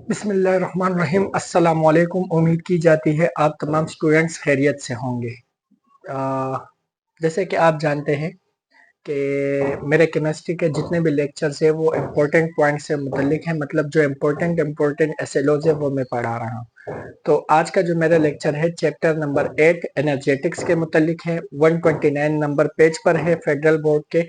बिस्मिल्लाहिर्रहमानिर्रहीम। अस्सलाम वालेकुम। उम्मीद की जाती है आप तमाम स्टूडेंट्स खैरियत से होंगे। जैसे कि आप जानते हैं कि मेरे केमिस्ट्री के जितने भी लेक्चर्स हैं वो इम्पोर्टेंट पॉइंट से मुतल्लिक हैं, मतलब जो इम्पोर्टेंट एसएलओज है वो मैं पढ़ा रहा हूँ। तो आज का जो मेरा लेक्चर है चैप्टर नंबर 8 एनर्जेटिक्स के मुतल्लिक है। 129 नंबर पेज पर है फेडरल बोर्ड के,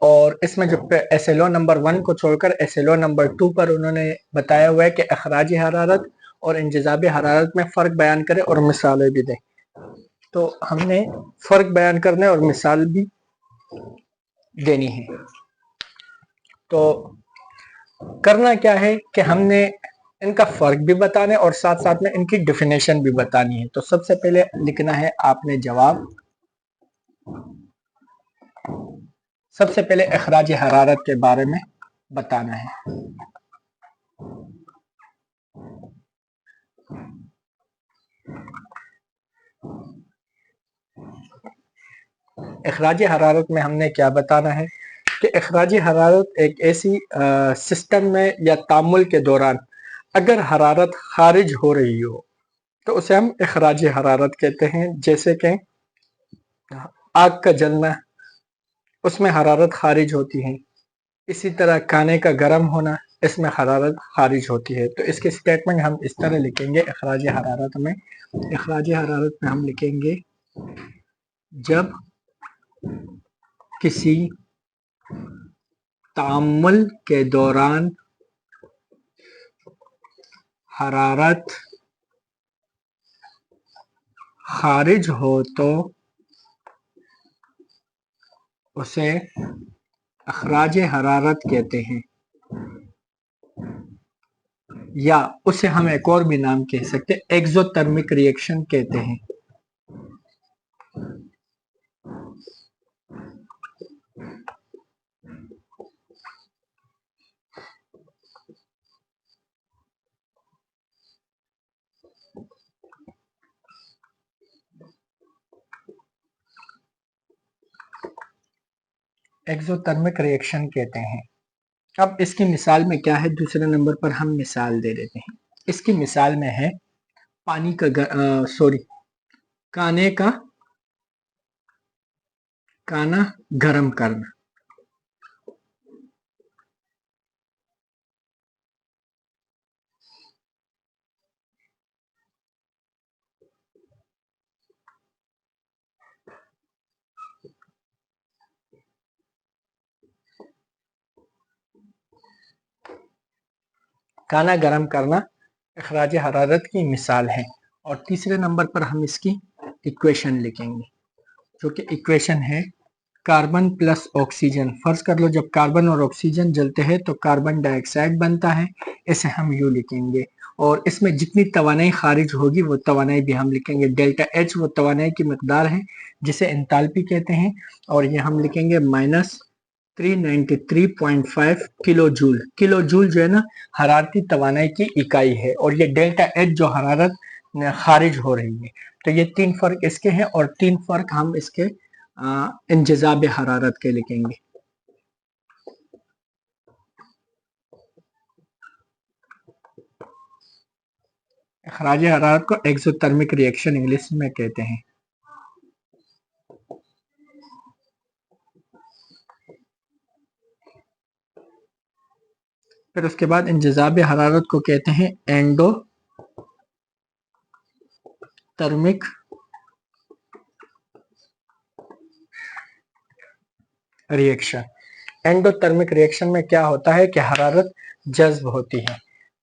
और इसमें जो एसएलओ नंबर 1 को छोड़कर एसएलओ नंबर 2 पर उन्होंने बताया हुआ है कि अखराजी हरारत और इंजज़ाबी हरारत में फ़र्क बयान करें और मिसालें भी दें। तो हमने फ़र्क बयान करने और मिसाल भी देनी है। तो करना क्या है कि हमने इनका फ़र्क भी बताना और साथ साथ में इनकी डेफिनेशन भी बतानी है। तो सबसे पहले लिखना है आपने जवाब। सबसे पहले अखराज हरारत के बारे में बताना है। अखराज हरारत में हमने क्या बताना है कि अखराजी हरारत एक ऐसी सिस्टम में या तामुल के दौरान अगर हरारत खारिज हो रही हो तो उसे हम अखराजी हरारत कहते हैं। जैसे कि आग का जलना, उसमें हरारत खारिज होती है। इसी तरह खाने का गर्म होना, इसमें हरारत खारिज होती है। तो इसके स्टेटमेंट हम इस तरह लिखेंगे अखराजी हरारत में। अखराजी हरारत में हम लिखेंगे जब किसी तामुल के दौरान हरारत खारिज हो तो उसे अखराज हरारत कहते हैं, या उसे हम एक और भी नाम कह सकते हैं, एक्सोथर्मिक रिएक्शन कहते हैं। एक्सोथर्मिक रिएक्शन कहते हैं। अब इसकी मिसाल में क्या है, दूसरे नंबर पर हम मिसाल दे देते हैं। इसकी मिसाल में है पानी का खाना गरम करना। खाना गरम करना अखराज हरारत की मिसाल है। और तीसरे नंबर पर हम इसकी इक्वेशन लिखेंगे, जो कि इक्वेशन है कार्बन प्लस ऑक्सीजन। फर्ज कर लो जब कार्बन और ऑक्सीजन जलते हैं तो कार्बन डाइऑक्साइड बनता है, इसे हम यू लिखेंगे। और इसमें जितनी तवानाई खारिज होगी वो तवानाई भी हम लिखेंगे। डेल्टा एच वो तवानाई की मकदार है जिसे एंथैल्पी कहते हैं, और ये हम लिखेंगे minus 393.5 kilo joule. Kilo joule जो है ना हरारती तवानाई की इकाई है, और ये डेल्टा एच जो हरारत खारिज हो रही है। तो ये तीन फर्क इसके हैं, और तीन फर्क हम इसके इंजज़ाब हरारत के लिखेंगे। अखराज हरारत को एक्सोथर्मिक रिएक्शन इंग्लिश में कहते हैं। फिर उसके बाद इंजज़ाब हरारत को कहते हैं एंडोथर्मिक रिएक्शन। एंडोथर्मिक रिएक्शन में क्या होता है कि हरारत जज्ब होती है।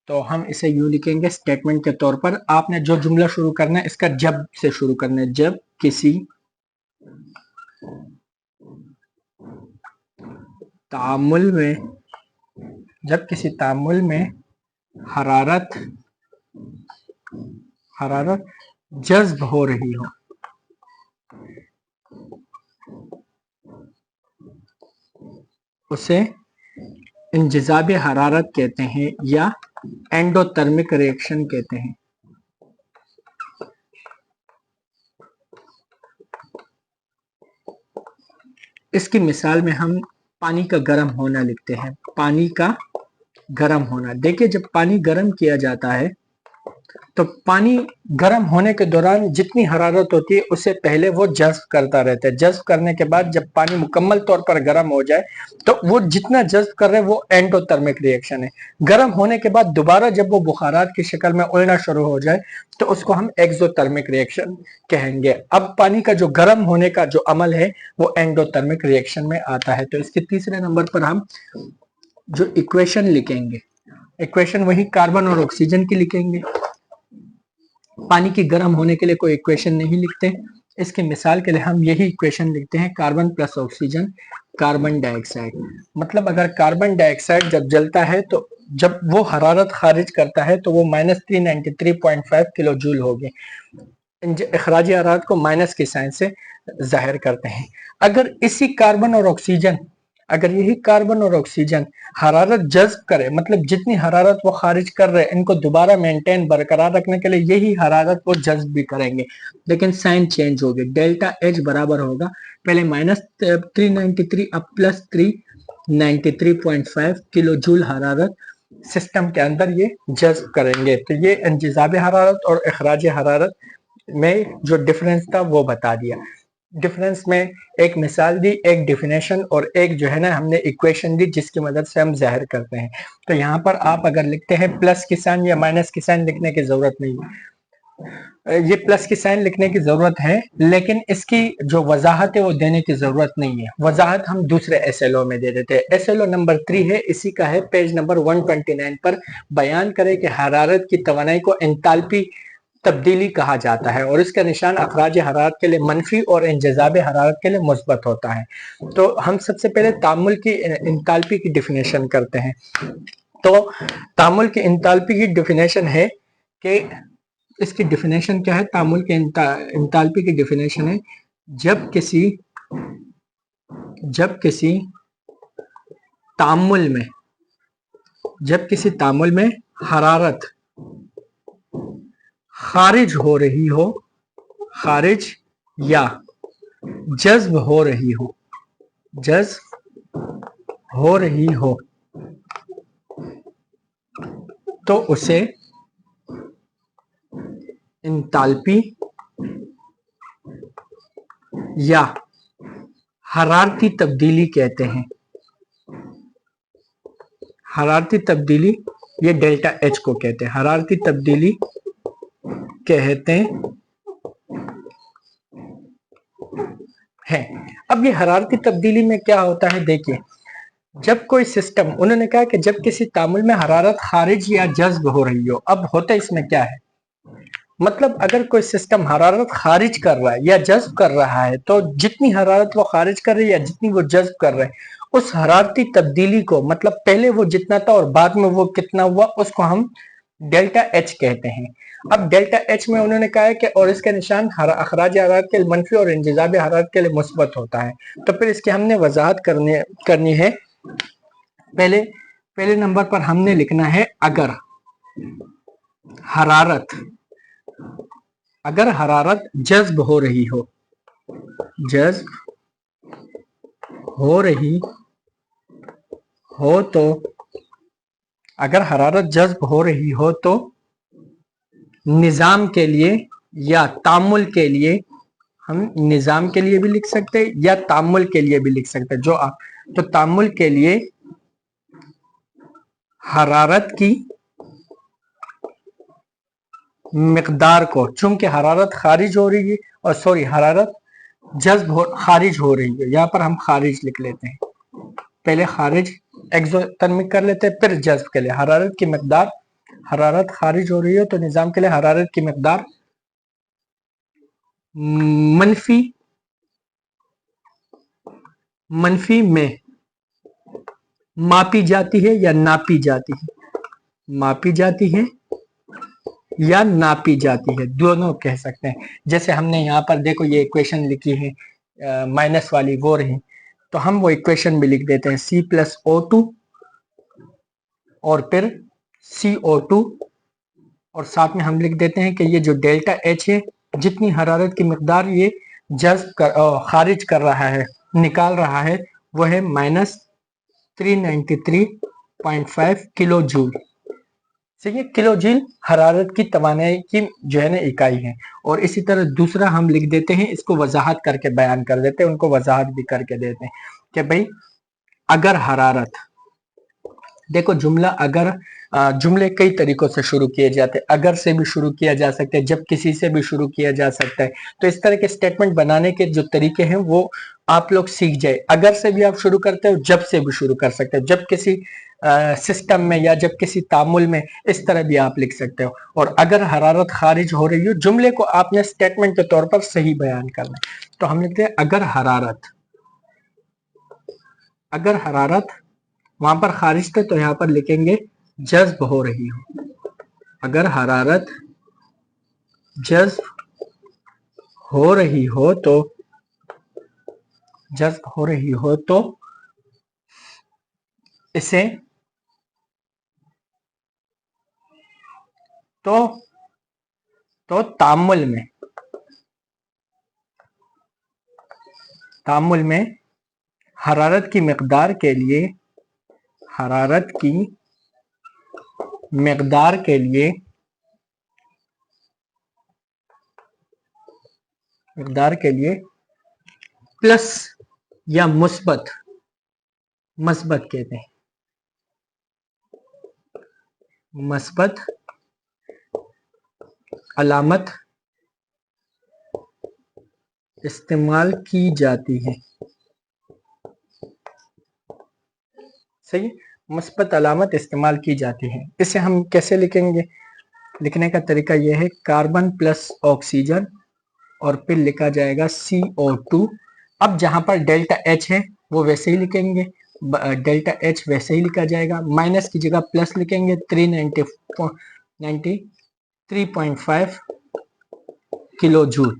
तो हम इसे यूं लिखेंगे स्टेटमेंट के तौर पर। आपने जो जुमला शुरू करना है इसका जब से शुरू करना है। जब किसी तामुल में हरारत जज्ब हो रही हो, उसे इंजज़ाब हरारत कहते हैं या एंडोथर्मिक रिएक्शन कहते हैं। इसकी मिसाल में हम पानी का गर्म होना लिखते हैं। पानी का गर्म होना। देखिए जब पानी गर्म किया जाता है तो पानी गर्म होने के दौरान जितनी हरारत होती है उससे पहले वो जज्ब करता रहता है। जज्ब करने के बाद जब पानी मुकम्मल तौर पर गर्म हो जाए तो वो जितना जज्ब कर रहे हैं वो एंडोथर्मिक रिएक्शन है। गर्म होने के बाद दोबारा जब वो बुखारात की शक्ल में उड़ना शुरू हो जाए तो उसको हम एक्सोथर्मिक रिएक्शन कहेंगे। अब पानी का जो गर्म होने का जो अमल है वो एंडोथर्मिक रिएक्शन में आता है। तो इसके तीसरे नंबर पर हम जो इक्वेशन लिखेंगे, इक्वेशन वही कार्बन और ऑक्सीजन की लिखेंगे। पानी की गर्म होने के लिए कोई इक्वेशन नहीं लिखते। इसकी मिसाल के लिए हम यही इक्वेशन लिखते हैं, carbon plus oxygen carbon dioxide. मतलब अगर कार्बन डाइऑक्साइड जब जलता है तो जब वो हरारत खारिज करता है तो वो -393.5 किलो जूल होगी। इखराजी हरारत को माइनस के साइन से जाहिर करते हैं। अगर इसी कार्बन और ऑक्सीजन, अगर यही कार्बन और ऑक्सीजन हरारत जज्ब करे, मतलब जितनी हरारत वो खारिज कर रहे हैं इनको दोबारा मेंटेन बरकरार रखने के लिए यही हरारत वो जज्ब भी करेंगे, लेकिन साइन चेंज होगी। डेल्टा एच बराबर होगा पहले -393 अब +393.5 किलो जूल हरारत सिस्टम के अंदर ये जज्ब करेंगे। तो ये इंजिज़ाब हरारत और इखराज हरारत में जो डिफरेंस था वो बता दिया। डिफरेंस में एक मिसाल दी, एक डिफिनेशन और एक जो है ना हमने इक्वेशन दी जिसकी मदद से हम जाहिर करते हैं। तो यहाँ पर आप अगर लिखते हैं प्लस की साइन या माइनस की साइन लिखने की जरूरत नहीं है, ये प्लस की साइन लिखने की जरूरत है लेकिन इसकी जो वजाहत है वो देने की जरूरत नहीं है। वजाहत हम दूसरे एसएलओ में दे देते हैं। एसएलओ नंबर 3 है, इसी का है पेज नंबर 129 पर। बयान करें कि हरारत की तवानाई को एंथैल्पी तब्दीली कहा जाता है और इसका निशान अखराज हरारत के लिए मनफी और इंजज़ाब हरारत के लिए मुस्बत होता है। तो हम सबसे पहले तामुल की इंताल्पी की डिफिनेशन करते हैं। तो तामुल की इंताल्पी की डिफिनेशन है कि इसकी डिफिनेशन क्या है? तामुल के इंताल्पी की डिफिनेशन है जब किसी तामुल में हरारत खारिज या जज्ब हो रही हो तो उसे इंताल्पी या हरारती तब्दीली कहते हैं। हरारती तब्दीली ये डेल्टा एच को कहते हैं, हरारती तब्दीली कहते हैं। अब ये हरारती तब्दीली में क्या होता है, देखिए जब कोई सिस्टम, उन्होंने कहा कि जब किसी तामुल में हरारत खारिज या जज्ब हो रही हो। अब होता इसमें क्या है, मतलब अगर कोई सिस्टम हरारत खारिज कर रहा है या जज्ब कर रहा है तो जितनी हरारत वो खारिज कर रही है या जितनी वो जज्ब कर रहे हैं उस हरारती तब्दीली को, मतलब पहले वो जितना था और बाद में वो कितना हुआ, उसको हम डेल्टा एच कहते हैं। अब डेल्टा एच में उन्होंने कहा है कि और इसका निशान अखराज हरारत के लिए मनफी और इंजिज़ाब हरारत के लिए मुस्बत होता है। तो फिर इसकी हमने वजाहत करनी है। पहले नंबर पर हमने लिखना है अगर हरारत जज्ब हो रही हो तो अगर हरारत जज्ब हो रही हो तो निजाम के लिए या तामुल के लिए, हम निजाम के लिए भी लिख सकते हैं या तामुल के लिए भी लिख सकते हैं, तो तामुल के लिए हरारत की मिकदार को, चूंकि हरारत खारिज हो रही है और हरारत खारिज हो रही है, यहां पर हम खारिज लिख लेते हैं। पहले खारिज एक्सोथर्मिक कर लेते हैं, फिर जज्ब के लिए हरारत की मिकदार, हरारत खारिज हो रही है तो निजाम के लिए हरारत की मिकदार मनफी में मापी जाती है या नापी जाती है, या नापी जाती है, दोनों कह सकते हैं। जैसे हमने यहाँ पर देखो ये इक्वेशन लिखी है माइनस वाली वो रही, तो हम वो इक्वेशन भी लिख देते हैं C+O2 और फिर CO2 और साथ में हम लिख देते हैं कि ये जो डेल्टा एच है, जितनी हरारत की मिकदार ये खारिज कर रहा है, निकाल रहा है, वो है -393 0.5 किलो जूल। ठीक है, किलो जूल हरारत की तवानाई की जो है ना इकाई है। और इसी तरह दूसरा हम लिख देते हैं, इसको वजाहत करके बयान कर देते हैं, उनको वजाहत भी करके देते हैं कि भाई अगर हरारत, देखो जुमला अगर, जुमले कई तरीकों से शुरू किए जाते हैं, अगर से भी शुरू किया जा सकता है, जब किसी से भी शुरू किया जा सकता है। तो इस तरह के स्टेटमेंट बनाने के जो तरीके हैं वो आप लोग सीख जाए। अगर से भी आप शुरू करते हो, जब से भी शुरू कर सकते हो, जब किसी सिस्टम में या जब किसी तामुल में, इस तरह भी आप लिख सकते हो। और अगर हरारत खारिज हो रही हो, जुमले को आपने स्टेटमेंट के तौर पर सही बयान करना है। तो हम लिखते हैं अगर हरारत, अगर हरारत वहां पर खारिज थे तो यहां पर लिखेंगे जज्ब हो रही हो। अगर हरारत जज्ब हो रही हो तो, जज्ब हो रही हो तो इसे तो तामुल में, तामुल में हरारत की मिकदार के लिए, हरारत की मिकदार के लिए, मिकदार के लिए प्लस या मुस्बत, मस्बत कहते हैं, मस्बत अलामत इस्तेमाल की जाती है। सही, मस्बत अलामत इस्तेमाल की जाती है। इसे हम कैसे लिखेंगे? लिखने का तरीका यह है, कार्बन प्लस ऑक्सीजन और फिर लिखा जाएगा CO2। अब जहां पर डेल्टा H है वो वैसे ही लिखेंगे, डेल्टा H वैसे ही लिखा जाएगा, माइनस की जगह प्लस लिखेंगे, 393.5 किलो जूल।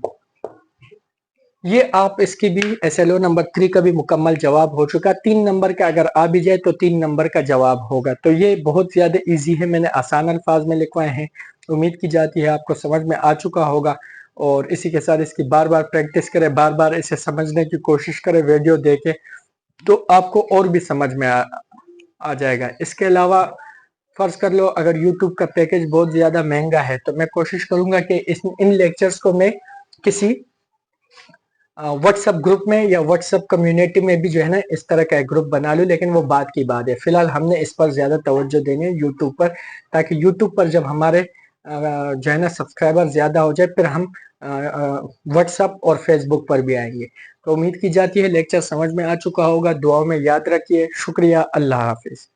ये आप इसकी भी SLO नंबर 3 का भी मुकम्मल जवाब हो चुका। 3 नंबर का अगर आ भी जाए तो 3 नंबर का जवाब होगा। तो ये बहुत ज्यादा इजी है, मैंने आसान अल्फाज में लिखवाए हैं। उम्मीद की जाती है आपको समझ में आ चुका होगा। और इसी के साथ इसकी बार बार प्रैक्टिस करें, बार बार इसे समझने की कोशिश करें, वीडियो देखें तो आपको और भी समझ में आ जाएगा। इसके अलावा फर्ज कर लो अगर YouTube का पैकेज बहुत ज्यादा महंगा है तो मैं कोशिश करूंगा कि इन लेक्चर्स को मैं किसी व्हाट्सएप ग्रुप में या व्हाट्सएप कम्युनिटी में भी जो है ना इस तरह का एक ग्रुप बना लूं, लेकिन वो बात की बात है। फिलहाल हमने इस पर ज्यादा तवज्जो देनी है यूट्यूब पर, ताकि यूट्यूब पर जब हमारे जो है ना सब्सक्राइबर ज्यादा हो जाए फिर हम व्हाट्सएप और फेसबुक पर भी आएंगे। तो उम्मीद की जाती है लेक्चर समझ में आ चुका होगा। दुआओं में याद रखिए। शुक्रिया, अल्लाह हाफिज।